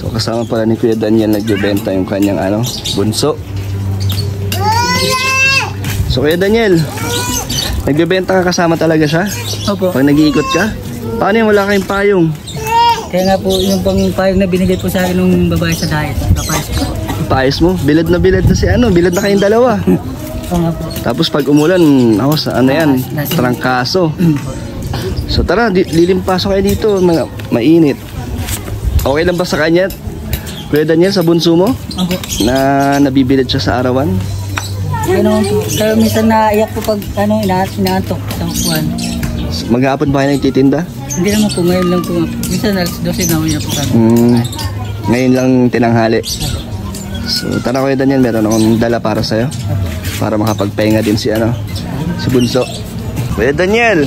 So kasama pala ni Kuya Daniel nagbebenta yung kanyang bunso. So Kuya Daniel, nagbebenta ka kasama talaga siya? Opo. Pag nag-iikot ka? Paano yung wala kayong payong? Kaya nga po yung pang payong na binigay po sa akin ng babae sa diet. Kapayos po. Paayos mo? Bilad na si bilad na kayong dalawa. Oo nga po. Tapos pag umulan, sa yan, trangkaso. So tara, lilimpaso kayo dito, mainit. Okay lang ba sa kanya, Kuya Daniel, sa bunso mo? Opo. Na nabibilad siya sa arawan? Kaya naman po. Kaya minsan naiyak po pag inaantok sa upuan. Maghapon ba kayo nagtitinda? Hindi naman po, ngayon lang po. Minsan alas 12 na uwi na po kami. Ngayon lang tinanghali. So tara Kuya Daniel, meron akong dala para sa'yo. Para makapagpahinga din si bunso. Kuya Daniel!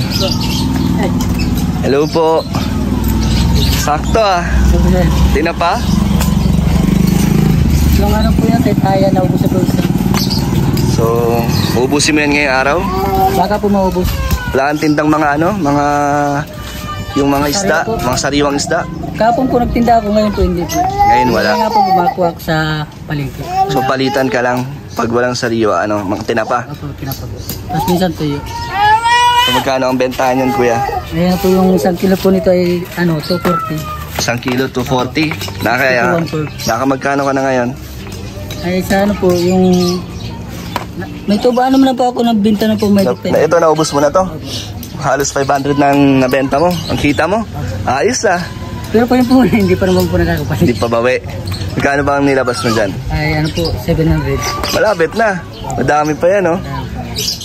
Hello po! Sakto Tinapa? Yung po yan, kaya naubos sa bulsa. So, uubusin mo yan ngayong araw? Baka po maubos. Wala kang tindang yung mga isda, mga sariwang isda? Kapon po nagtinda ako, ngayon po hindi po. Ngayon wala? Kaya nga po bumakuha ako sa palengke. So, palitan ka lang pag walang sariwa, mga tinapa? Opo, tinapa po. Tapos minsan tuyo. So, magkano ang bentahan yan, kuya? Ayan po yung 1 kilo po nito ay 240. 1 kilo, 240. Naka magkano ka na ngayon? Ay sa po yung may tuba naman na po ako nagbenta na po may Ito, naubos mo na to? Halos 500 nang nabenta mo. Ang kita mo? Ayos Pero po yung po, hindi pa naman po nakakapalit. Hindi pa bawi. Magkano ba ang nilabas mo dyan? Ay po, 700. Malapit na. Madami pa yan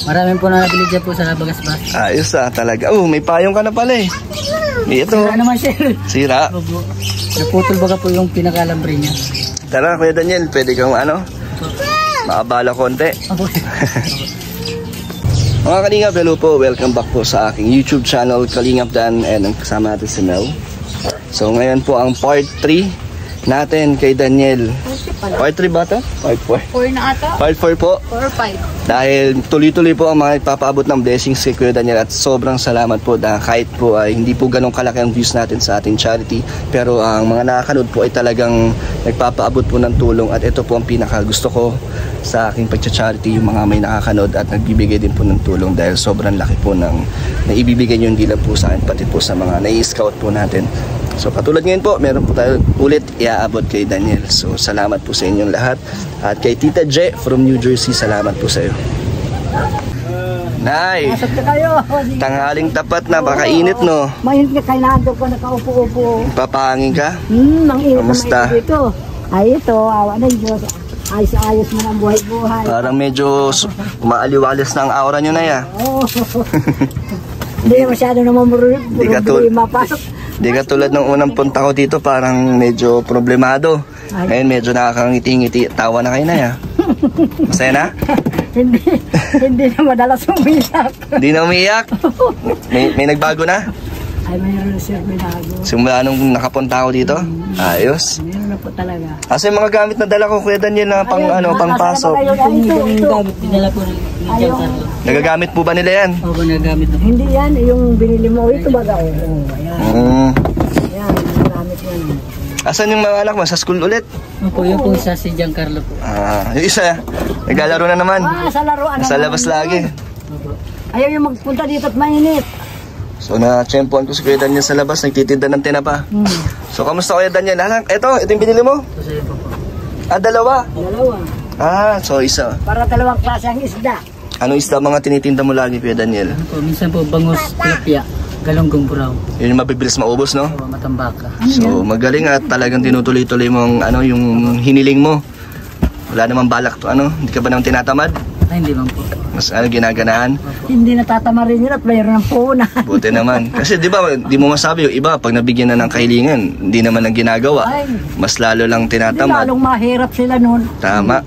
Maraming po na nabili dyan po sa Bagasbas. Ayos talaga. May payong ka na pala Ito. Sira naman sir. Sira? Opo. Naputol baga po yung pinakalambre niya. Tara Kuya Daniel, pwede kang makabala konti. Opo. Mga Kalingap, hello po. Welcome back po sa aking YouTube channel, Kalingap Dan, and ang kasama natin si Mel. So ngayon po ang part 3 natin kay Daniel. Part 3 ba ito? Part 4? 4 na ata? Part 4 po. 4 or 5? Dahil tuloy-tuloy po ang mga ipapaabot ng blessings kay Kuya Daniel at sobrang salamat po na kahit po ay hindi po ganong kalaki ang views natin sa ating charity, pero ang mga nakakanood po ay talagang nagpapaabot po ng tulong at ito po ang pinaka gusto ko sa aking pagcha-charity, yung mga may nakakanood at nagbibigay din po ng tulong dahil sobrang laki po ng naibibigay nyo hindi lang po sa akin pati po sa mga nai-scout po natin. So katulad ngayon po, meron po tayo ulit iaabot kay Daniel. So salamat po sa inyong lahat. At kay Tita Je from New Jersey, salamat po sa iyo. Nay, tanghaling tapat na, baka init no? Mainit ka, kainado ko, nakaupo-upo. Papahangin ka? Manginit kamusta? Na ito. Ay ito, awa na Diyos. Ayos-ayos mo ng buhay-buhay. Parang medyo umaaliwalas na ang aura nyo na ya. Oo. Hindi masyado naman mapasok. Di ka tulad ng unang punta ko dito, parang medyo problemado. Ngayon medyo nakakangiti-ngiti. Tawa na kayo na ya. Masaya na? Hindi na madalas umiyak. Hindi na umiyak? May nagbago na? Ay, mayroon na sir, binago. Simula nung nakapunta ako dito? Ayos. Mayroon na po talaga. Kasi mga gamit na dala ko, Kuya Daniel, na pangpasok. Nagagamit po ba nila yan? Oo, nagagamit na. Hindi yan, yung binili mo. Ito baga. Ayan. Ayan, nagamit yan. Asan yung mga anak mo? Sa school ulit? Opo, yung po isa si Giancarlo po. Yung isa, naglalaro na naman. Sa laruan. Sa labas lagi. Ayaw yung magpunta dito at mainit. So na-tsempohan ko si Kuya Daniel sa labas, nagtitinda ng tinapa. So kamusta Kuya Daniel? Ito yung binili mo? Ito sa'yo po. Dalawa. So isa. Para dalawang klase ang isda. Anong isda mga tinitinda mo lagi Kuya Daniel? Minsan po bangus, tilapia, galonggong buraw. Yun yung mabibilis maubos, no? Oo, matambaka. So magaling at talagang tinutuloy-tuloy mong yung hiniling mo. Wala namang balak to hindi ka ba naman tinatamad? Ay, hindi man po. Mas ginaganahan? Hindi natatama rin yun at mayroon ng puhunan. Buti naman. Kasi di ba, di mo masabi yung iba, pag nabigyan na ng kahilingan, hindi naman ang ginagawa. Mas lalo lang tinatamad. Lalong mahirap sila nun. Tama.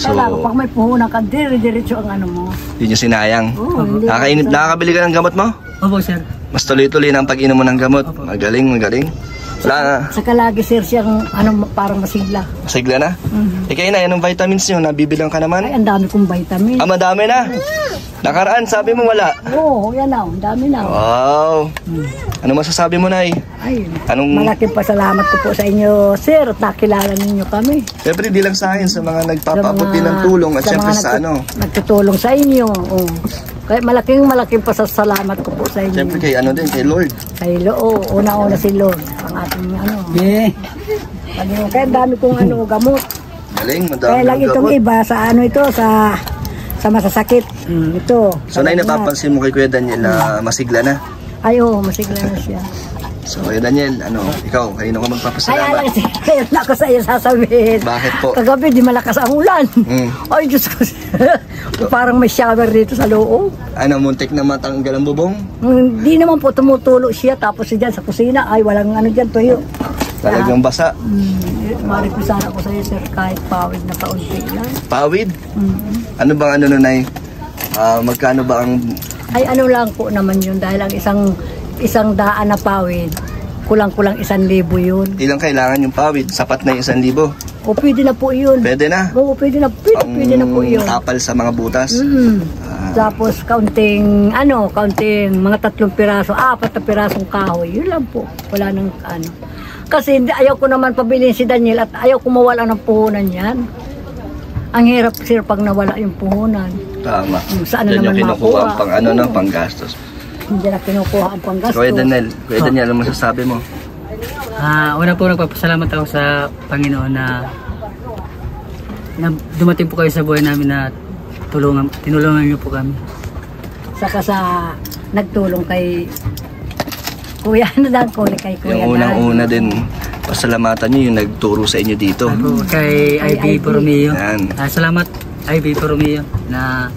So, pag may puhunan ka, dire-diretso ang mo. Hindi nyo sinayang. Nakakabili ka ng gamot mo? Opo, sir. Mas tuloy-tuloy ng pag-inom mo ng gamot. Magaling. Saka lagi sir siyang parang masigla. Masigla na? Kayo na, anong vitamins nyo? Nabibilang ka naman? Ay, ang dami kong vitamin. Madami na? Nakaraan, sabi mo wala. Oo, yan na. Ang dami na. Wow. Ano masasabi mo, Nay? Ay, Anong... malaking pasalamat ko po sa inyo, sir. At nakilala ninyo kami. Siyempre, di lang sa akin, sa mga nagpapaabot din ng tulong at siyempre sa ano. Nagtutulong sa inyo. Oh. Kaya malaking pasasalamat ko po sa inyo. Siyempre kay ano din, kay Lord. Kay Lord, una-una si Lord. Ang ating ano. Yeah. Kaya ang dami kong ano, gamot. Galing, madami Kaya lang ng itong gamot. iba sa ano ito, sa masasakit. Ito. So, Nay, napapansin mo kay Kuya Daniel na masigla na. Ay, oo, masigla na siya. So, Kuya Daniel, ano, ikaw, kanino ka Ay, magpapasalamat? alam, kaya na ako sa iyo sasabihin. Bakit po? Kagabi, di malakas ang ulan. Ay, Diyos ko. Parang may shower dito sa loob. Ano, muntik na matanggal ang bubong? Hindi naman po tumutulo siya. Tapos siya sa kusina, ay walang ano dyan, tuyo. Talagang basa. Mari ko sana ako sa iyo, sir, kahit pawid na kaunti lang. Pawid? Ano bang ano nun, Nay? Magkano ba ang... Ay, ano lang po naman yun. Dahil ang isang daan na pawid, kulang-kulang 1,000 yun. Ilang kailangan yung pawid? Sapat na yung 1,000? O pwede na po yun. Pwede na? Oo, pwede na po yun. Tapal sa mga butas? Tapos kaunting mga 3 piraso, 4 na pirasong kahoy. Yun lang po. Wala nang ano. Kasi ayaw ko naman pabilin si Daniel at ayaw ko mawala ng puhunan yan. Ang hirap sir pag nawala yung puhunan. Tama. Saan Yan na yung naman kinukuha ang makuha? pang ano, no, pang gastos. Hindi na kinukuha ang panggastos. Kuya Daniel, ano masasabi mo? Una po nagpapasalamat ako sa Panginoon na dumating po kayo sa buhay namin na tinulungan niyo po kami. Saka sa nagtulong kay Kuya kay Kuya Yung unang-una din, pasalamatan nyo yung nagturo sa inyo dito. Ako kay Ivy Borromeo. Yan. Salamat Ivy Borromeo na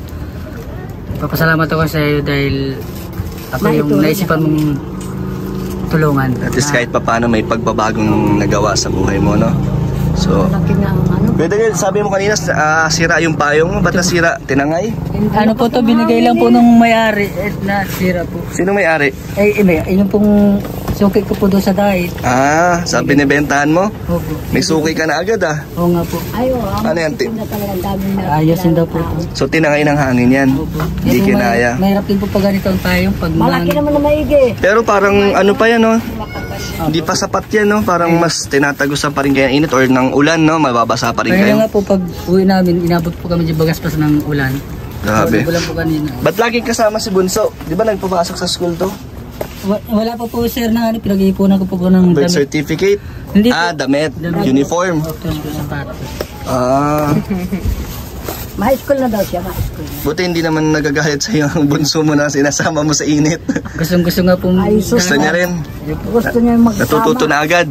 papasalamat ako sa iyo dahil ako yung naisipan mong tulungan. At least kahit paano may pagbabagong nagawa sa buhay mo, no? So, Laki na ang ano. Kuya Daniel, sabi mo kanina, sira yung payong mo. Ba't nasira? Tinangay? Ano po to, binigay lang po nung may-ari na sira po. Sino may-ari? Yun pong suki ko po doon sa diet. Sa binibentahan mo? Opo. May suki ka na agad, ah. Oo nga po. Ay, Ano yan, na talagang dami na. Ayusin daw po. So, tinangay ng hangin yan. Hindi kinaya. Mahirap din po pag ganito ang tayong pag Malaki naman na maigi. Pero parang ano pa yan, no? Hindi pa sapat yan, no? Parang mas tinatagusan pa rin kaya init or ng ulan, no? Mababasa pa rin Kaya kayo. nga po pag uwi namin, inabot po kami di bagaspas ng ulan. Grabe. Ulan po kanina. Ba't laging kasama si Bunso? Di ba nagpapasok sa school to? Wala pa po sir na pinag-iipunan ko po ng Birth damit. certificate? Hindi po. Damit. Uniform. Tapos po sapatos. Ma-high school na daw siya, ma-high school. Buti hindi naman nagagalit sa iyo ang bunso mo na sinasama mo sa init. Gusto nga po. Ay, sus. Gusto niya rin. Gusto niya magsama. Natututo na agad.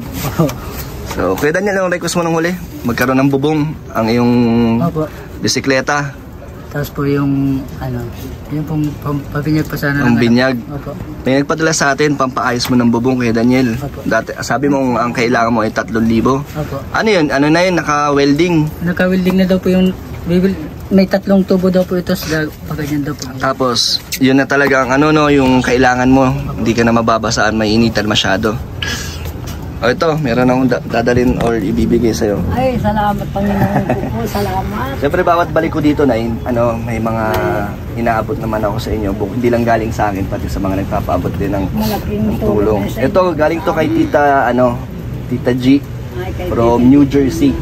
So, Kuya Daniel, ang request mo nung huli? Magkaroon ng bubong ang iyong Opo. bisikleta. Tapos po yung yung pong pabinyag pa sana. Ang binyag. Opo. May nagpadala sa atin, pampaayos mo ng bubong, Kuya Daniel. Opo. Dati, sabi mo ang kailangan mo ay 3,000. Opo. Ano yun? Ano na yun? Naka-welding. Naka-welding na daw po yung may 3 tubo daw po ito sa pagganyan daw po. Tapos, yun na talaga ang ano, no, yung kailangan mo. Hindi ka na mababasaan, mainitan masyado. O ito, meron akong dadalhin or ibibigay sa'yo. Ay, salamat Panginoon ko po. Salamat. Siyempre, bawat balik ko dito na may mga inaabot naman ako sa inyo. Hindi lang galing sa akin, pati sa mga nagpapaabot din ng tulong. Ito, galing to kay Tita G from New Jersey.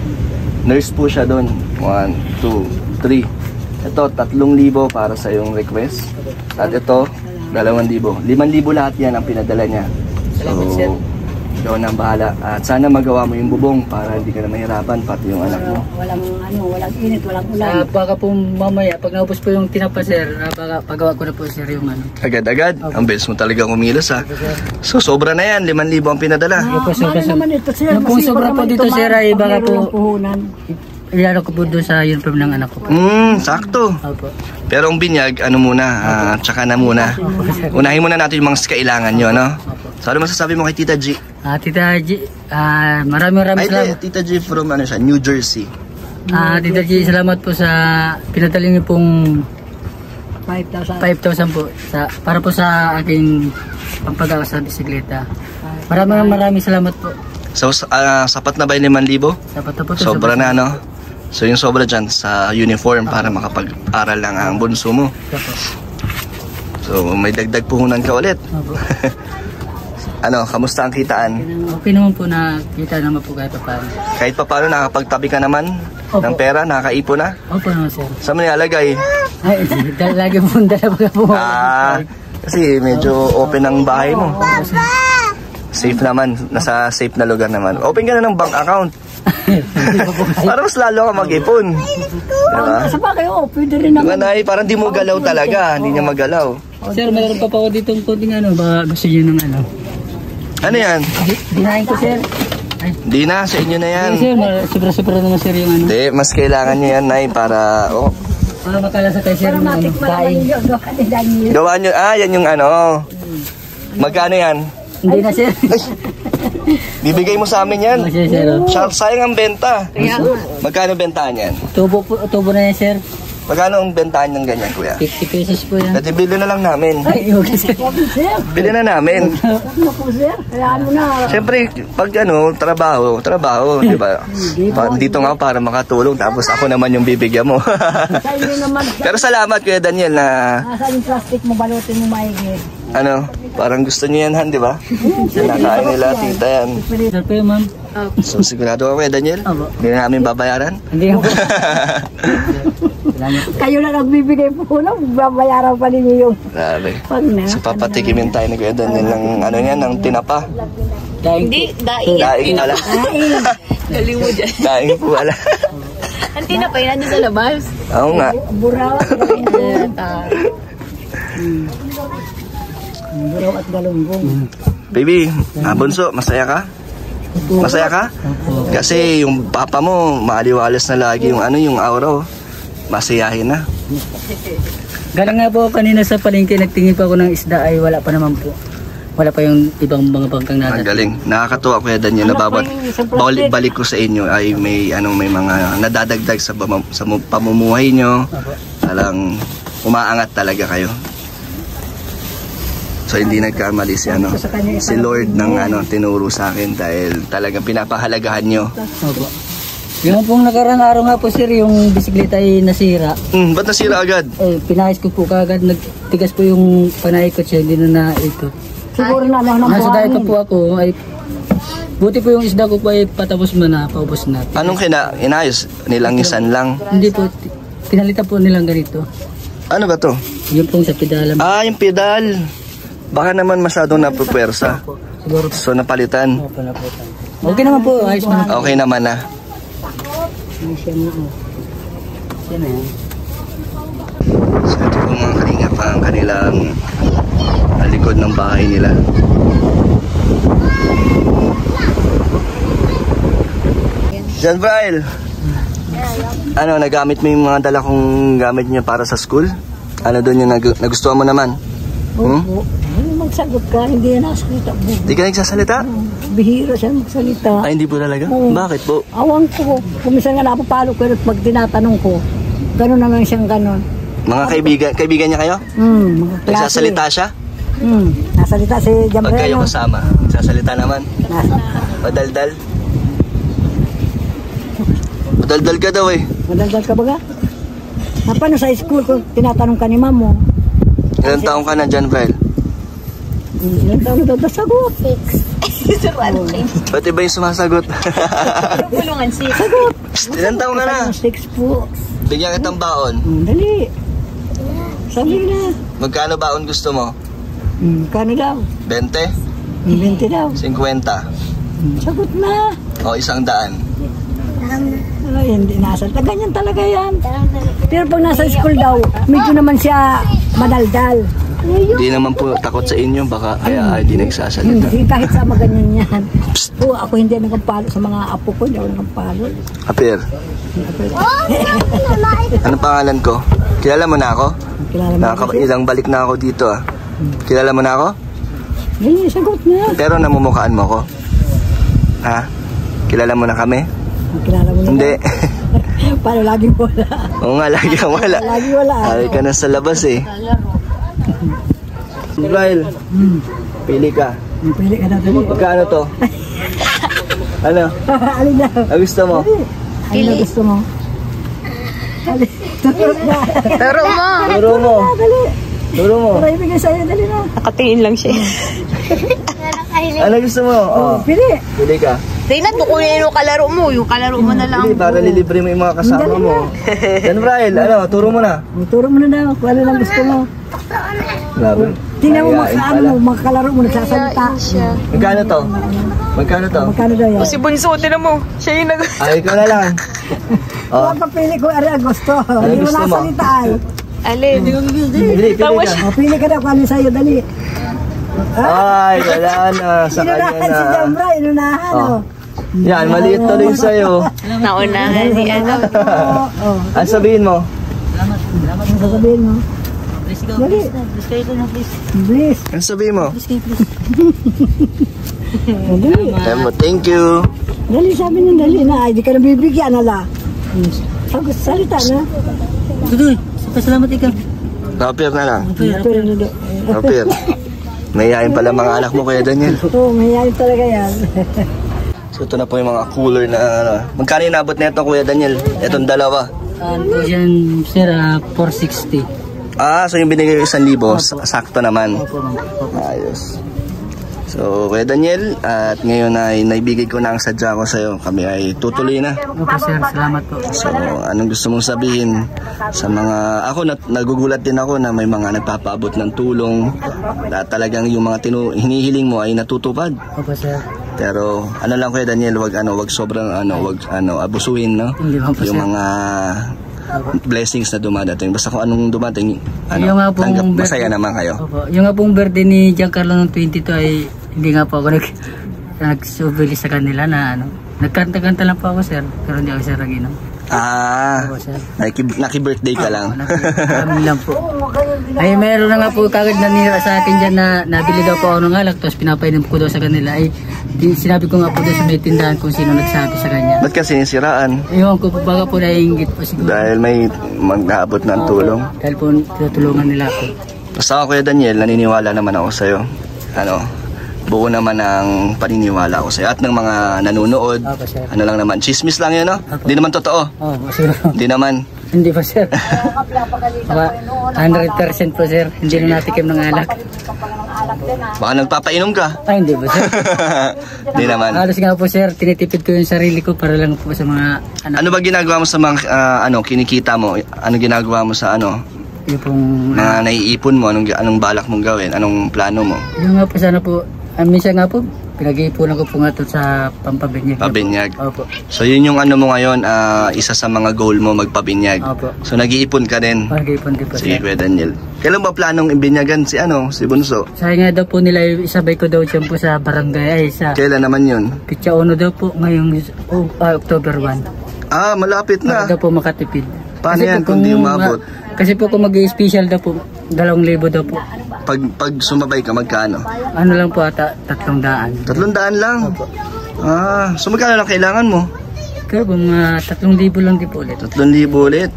Nurse po siya doon. 1, 2, 3. Ito, 3,000 para sa iyong request. At ito, 2,000. 5,000 lahat yan ang pinadala niya. So, ikaw na ang bahala. At sana magawa mo yung bubong para hindi ka na mahirapan, pati yung anak mo. Walang init, walang ulan. Baka po mamaya, pag naubos po yung tinapa sir, baka pagawa ko na po sir yung Agad-agad? Ang bilis mo talaga kumilos, ha? So, sobra na yan. 5,000 ang pinadala. Mahal naman ito, sir. Yung pong sobra po dito sir ay baka po puhunan. ilaro ko po doon sa uniform ng anak ko. Sakto. Opo. Pero ang binyag, tsaka na muna. Unahin muna natin yung mga kailangan nyo, no? So, ano masasabi mo kay Tita G? Tita G, maraming salamat. Tita G from New Jersey. Tita G, salamat po sa pinadala niyo pong 5,000 po para po sa aking pampagawa sa bisikleta. Maraming salamat po. So, sapat na ba yung 5,000? Sapat na po to. Sobra na, no? So yung sobra dyan sa uniform para makapag-aral lang ang bunso mo. Opo. So may dagdag puhunan ka ulit. Opo. Ano, kamusta ang kitaan? Okay naman po na kita naman po kahit pa paano. Kahit pa paano nakapagtabi ka naman Opo. ng pera, nakakaipon na? Opo naman sir. Saan mo nilalagay? Ay, lagi po dalawa po. Kasi medyo open ang bahay mo. Safe naman, nasa safe na lugar naman. Open ka na ng bank account. Para mas lalo ka mag-ipon. Diba? Sa bagay, pwede rin Diba, naman. Nay? Parang di mo galaw talaga, hindi niya magalaw. Sir, mayroon pa po ako dito konting baka gusto niyo ng Ano yan? Dinahin ko sir. Ay, Di na, sa inyo na yan. sir, sobra-sobra naman sir yung Hindi, mas kailangan nyo yan, Nay, para... Oh, para makalasa tayo sir ng kain. gawa nyo, yan yung ano. Magkano yan? Hindi na sir. Bibigay mo sa amin yan. Sir, sir. Sharp, sayang ang benta. Magkano bentahan yan? Tubo na yan sir. Magkano ang bentahan ng ganyan, kuya? 50 pesos po yan. Dati bili na lang namin. Ay, okay sir. Sir, Bili na namin. ano po sir? Kaya ano na. Siyempre, pag trabaho, di ba? Dito nga ako para makatulong, tapos ako naman yung bibigyan mo. Sa inyo naman. Pero salamat, Kuya Daniel, na Nasa yung plastic mo, balutin mo maigi. ano, parang gusto niyo yan, Han, di ba? Sinakain nila, tita yan. Sir po yun ma'am. So, sigurado ka, Kuya Daniel? Opo. Hindi na namin babayaran? Hindi po. Salamat. Kayo na nagbibigay po na, babayaran pa ninyo yung Grabe. pag na. So, papatikimin tayo ni Kuya Daniel ng ano yan, ng tinapa. Hindi, Daing pala. Galing mo dyan. Daing po pala. Ang tinapay na sa labas. Oo nga. Buraw at galunggong. Ah, Buraw at galunggong. Baby, bunso, masaya ka? Masaya ka? Kasi yung papa mo, maaliwalas na lagi yung ano, yung aura. Masayahin na. Galing nga po kanina sa palengke, nagtingin pa ako ng isda ay wala pa naman po. Wala pa yung ibang mga bangkang Ang nadating. galing. Nakakatuwa, Kuya Daniel, na balik ko sa inyo ay may mga nadadagdag sa pamumuhay nyo. Talang umaangat talaga kayo. So hindi nagkamali si Lord ng tinuro sa akin dahil talagang pinapahalagahan nyo. Opo. Yung pong nakarang araw nga po sir, yung bisikleta ay nasira. Ba't nasira agad? Eh, pinahis ko po kagad, nagtigas po yung panahikot siya, hindi na naikot. Siguro na lang ng Nasa diet po ako, ay buti po yung isda ko po ay patapos mo na, paubos na. Anong inayos? Nilangisan lang. Hindi po, pinalitan po nilang ganito. Ano ba to? Yung pong sa pedalam. Yung pedal. Baka naman masyadong napupwersa. Siguro So napalitan. po na po. Okay naman po, ayos naman. Okay naman na. Siya na yan. So ito po mga kalingap ang kanilang likod ng bahay nila. John Braille, ano, nagamit mo yung mga dala kong gamit niya para sa school? Ano doon yung nagustuhan mo naman? Opo. Magsagot ka, hindi na nasalita. Hindi ka nagsasalita? Bihira siya magsalita. Ay, hindi po talaga? Oo. Bakit po? Awang ko, kumisan nga napapalo ko at pag tinatanong ko, gano'n naman siyang gano'n. Mga kaibigan niya kayo? Mga klase. Nagsasalita siya? Nasalita si Pag kayo Jambreno. kasama, nagsasalita naman? Padaldal? Padaldal ka daw eh. Madaldal ka ba ga? Paano sa school ko, tinatanong ka ni ma'am mo? Ilang taong ka na, John Braille? Ilang taon na daw sagot? Ba't iba yung sumasagot? pulungan si. Sagot! Ilang taong ka na? 6 po. Bigyan kitang baon. Dali. Sabi na. Magkano baon gusto mo? Kano daw? 20? 20 daw. 50? Sagot na. O 100? Ay, hindi nasalita. Ganyan talaga yan. Pero pag nasa school daw, medyo naman siya madaldal. Hindi naman po takot sa inyo, baka kaya hindi nagsasalita. Hindi, kahit sa ganyan yan. Ako hindi nagpalo sa mga apo ko, hindi ako nagpalo. Apir, ano pangalan ko? Kilala mo na ako? Kilala mo kasi? Ilang balik na ako dito ah. Kilala mo na ako? Ganyan, sagot na. Pero namumukhaan mo ako? Ha? Kilala mo na kami? Kilala mo na. Hindi. Paano laging wala? Oo nga, lagi kang wala. Lagi wala. Ay ka na sa labas eh. Israel, pili ka. Pili ka na dali. Magkano to? Ano? Alin na? Ang gusto mo? Ano na gusto mo? Taro mo. Turo mo. Dali. Turo mo. Para ibigay sa'yo, dali na. Nakatingin lang siya. Ano gusto mo? Oh, pili. Pili ka. Tingnan mo kung yung kalaro mo. Yung kalaro mo na lang. Pili para lilibre mo yung mga kasama mo. Yan, Brian. Ano, turo mo na. Turo mo na daw kung ano lang gusto mo. Grabe. Tingnan mo mga kalaro mo nagsasalita. Magkano to? Magkano to? Magkano daw yan? Si Bunso, tinan mo. Siya yung nag... Ay, ikaw na lang. Oh. Ang papili ko, ari gusto. Hindi mo gusto mo? nasalita ay. Alin? Pili ka. O, pili ka daw kung ano sa'yo, dali. Ay, wala na. Sa kanya Inunahan si na. Jambra, inunahan. Oh. Yan, maliit tuloy sa'yo. Naunahan si ano. Oo. Ano sabihin mo? Ano sasabihin mo? Dali. Please. Ano sabihin mo? Dali. Sabi mo, thank you. Dali, sabi niya, dali na. Ay, di ka na bibigyan, ala. Sabi, salita na. Tudoy, pasalamat ikaw. Kapir na lang. Pero na daw. Kapir. Mayayain pala mga anak mo, Kuya Daniel. Oo, mayayain talaga yan. So ito na po yung mga cooler na ano. Magkano inabot na ito, Kuya Daniel? Itong dalawa. Ano po yan, sir, 460. Ah, so yung binigay ko 1,000, sakto naman. Opo, ma'am. Opo. Ayos. So, Kuya Daniel, at ngayon ay naibigay ko na ang sadya ko sa'yo. Kami ay tutuloy na. Opo, sir, salamat po. So, anong gusto mong sabihin sa mga... Ako, nagugulat din ako na may mga nagpapaabot ng tulong na talagang yung mga hinihiling mo ay natutupad. Opo, sir. Pero ano lang, Kuya Daniel, wag sobrang abusuhin, no? Hindi ba po, Yung sir? mga blessings na dumadating. Basta kung anong dumating, Yung nga pong tanggap, birthday- masaya naman kayo. Opo. Yung nga pong birthday ni Giancarlo noong 22 ay hindi nga po ako nagsubili sa kanila na ano. Nagkanta-kanta lang po ako, sir. Pero hindi ako, sir, naginom. Ah, Opo, sir. naki-birthday ka lang. Kami lang po. Ay, meron na nga po kagad nanira sa akin dyan na nabili daw po ako ng alak tapos pinapainom ko daw sa kanila. Ay, sinabi ko nga po daw sa may tindahan kung sino nagsabi sa kanya. Ba't kasi sinisiraan? Ewan ko po, baka po naiingit po siguro. Dahil may mag-aabot ng tulong. Dahil po tinutulungan nila ako. Basta ako, Kuya Daniel, naniniwala naman ako sa'yo. Buo naman ang paniniwala ko sa'yo. At ng mga nanonood, Opo, sir. ano lang naman, chismis lang yun, no? Opo. Hindi naman totoo. Oh, siguro. Hindi naman. Hindi pa, sir. 100% po, sir. Hindi na natikim ng alak. Baka nagpapainom ka. Ay, hindi po, sir. Hindi naman. Halos nga po, sir, tinitipid ko yung sarili ko para lang po sa mga anak. Ano ba ginagawa mo sa mga kinikita mo? Ano ginagawa mo sa Yung pong, mga naiipon mo? Anong balak mong gawin? Anong plano mo? yung nga po, sana po, minsan nga po, pinag-iipunan ko po nga ito sa pampabinyag. Pabinyag. Opo. So yun yung mo ngayon, isa sa mga goal mo, magpabinyag. Opo. So nag-iipon ka din. Pag-iipon din po, Sige, sir. Kuya Daniel. Kailan ba planong ibinyagan si Bunso? Sabi nga daw po nila, isabay ko daw dyan po sa barangay, ay sa Kailan naman yun? Pitsa Uno daw po, ngayong October 1. Ah, malapit Para na. daw po makatipid. Paano yan kung di umabot? Kasi po kung mag-i-special daw po, 2,000 daw po. Pag sumabay ka, magkano? Ano lang po ata, 300. 300 lang. Ah, so magkano lang kailangan mo? Kaya po, mga 3,000 lang din po ulit. 3,000 ulit.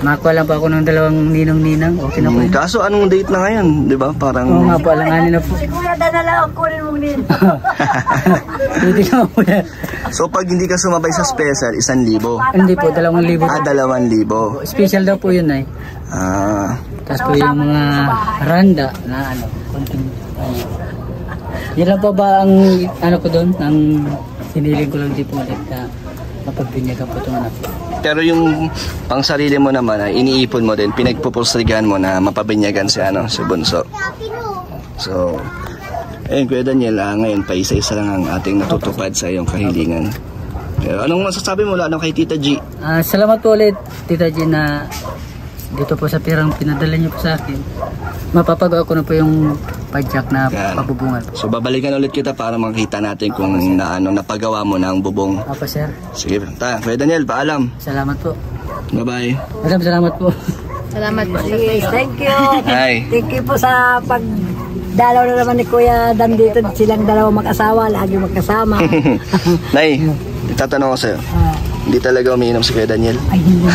Makakuha lang po ako ng 2 ninong-ninang. Okay na po yun. Kaso anong date na ngayon? Di ba? Oo Parang... nga po, alanganin na po. Si Kuya Danala ang kunin mong nito. Hindi na po yan. So pag hindi ka sumabay sa special, 1,000. Hindi po, 2,000. Ah, 2,000. Special daw po yun ay. Ah, Tapos po yung mga randa na konting Yan lang po ba ang ko doon? Ang siniling ko lang din po ulit na mapagbinyagan po itong anak. pero yung pang sarili mo naman, iniipon mo din, pinagpupulsigan mo na mapabinyagan si Bunso. So, ayun, Kuya Daniel, ngayon pa isa-isa lang ang ating natutupad sa iyong kahilingan. Pero anong masasabi mo lalo kay Tita G? Salamat po ulit, Tita G, na dito po sa pirang pinadala niyo po sa akin. Mapapagawa ko na po yung padyak na Yan. pabubungan. So babalikan ulit kita para makita natin kung napagawa mo na ang bubong. Opo, sir. Sige, Kuya Daniel, paalam. Salamat po. Bye-bye. Maraming salamat po. Salamat po. Thank you. Hi. Thank you po sa pagdalaw na naman ni Kuya Dan dito. Silang dalawa mag-asawa, lagi magkasama. Nay, tatanong ko sa'yo. Hindi talaga umiinom si Kuya Daniel? Ay, hindi.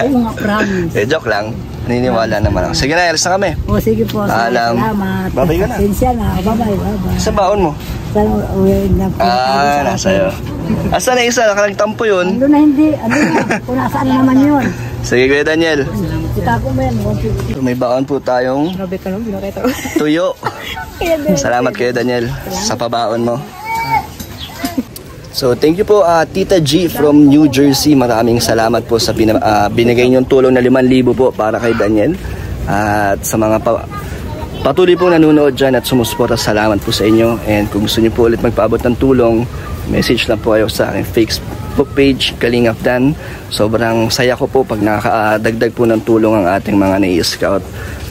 Ay, mga promise. Joke lang. Naniniwala naman ako. Sige na, alis na kami. O, sige po. Paalam. Salamat. Babay ka na. Sinsya na. Bye-bye. Sa baon mo? Sana uwi na. Nasa iyo. Asa na isa? Nakalang tampo yun. Ano na hindi. Ano na. Kung nasaan naman yun. Sige, Kuya Daniel. Kita ko mo yan, 150. May baon po tayong Grabe ka nung binakita. tuyo. Salamat Kuya Daniel sa pabaon mo. So, thank you po Tita G from New Jersey. Maraming salamat po sa binigay niyong tulong na 5,000 po para kay Daniel. At sa mga patuloy pong nanonood dyan at sumusuporta, salamat po sa inyo. And kung gusto niyo po ulit magpaabot ng tulong, message lang po kayo sa aking Facebook page, Kalingap Dan. Sobrang saya ko po pag nakakadagdag po ng tulong ang ating mga nai-scout.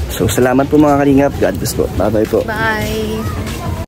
So, salamat po mga Kalingap. God bless po. Bye-bye po. Bye.